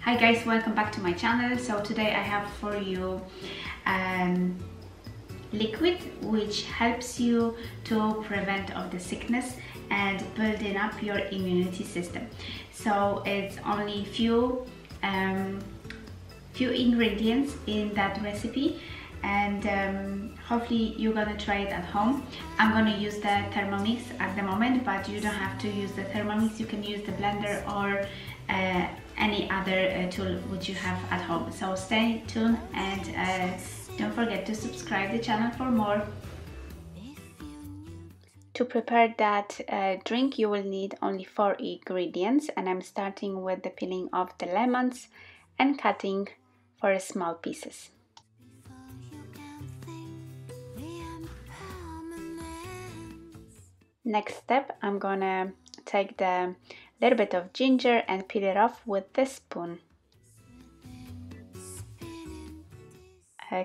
Hi guys, welcome back to my channel. So today I have for you liquid which helps you to prevent of the sickness and building up your immunity system. So it's only few ingredients in that recipe, and hopefully you're gonna try it at home. I'm gonna use the Thermomix at the moment, but you don't have to use the Thermomix. You can use the blender or any other tool which you have at home. So stay tuned and don't forget to subscribe the channel for more. To prepare that drink, you will need only 4 ingredients, and I'm starting with the peeling of the lemons and cutting for small pieces. Next step, I'm gonna take the little bit of ginger and peel it off with the spoon.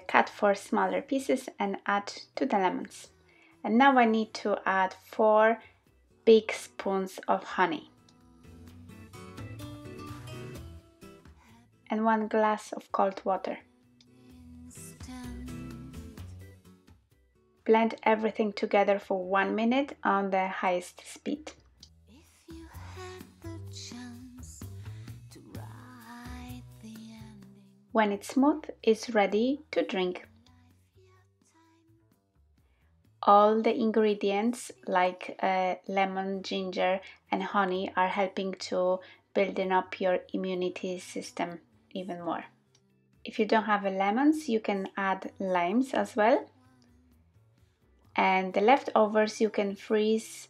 Cut for smaller pieces and add to the lemons. And now I need to add 4 big spoons of honey and 1 glass of cold water. Blend everything together for 1 minute on the highest speed. When it's smooth, it's ready to drink. All the ingredients like lemon, ginger and honey are helping to building up your immunity system even more. If you don't have lemons, you can add limes as well. And the leftovers you can freeze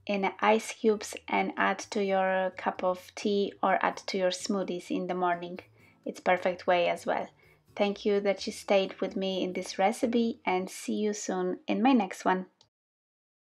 in ice cubes and add to your cup of tea or add to your smoothies in the morning. It's perfect way as well. Thank you that you stayed with me in this recipe, and see you soon in my next one.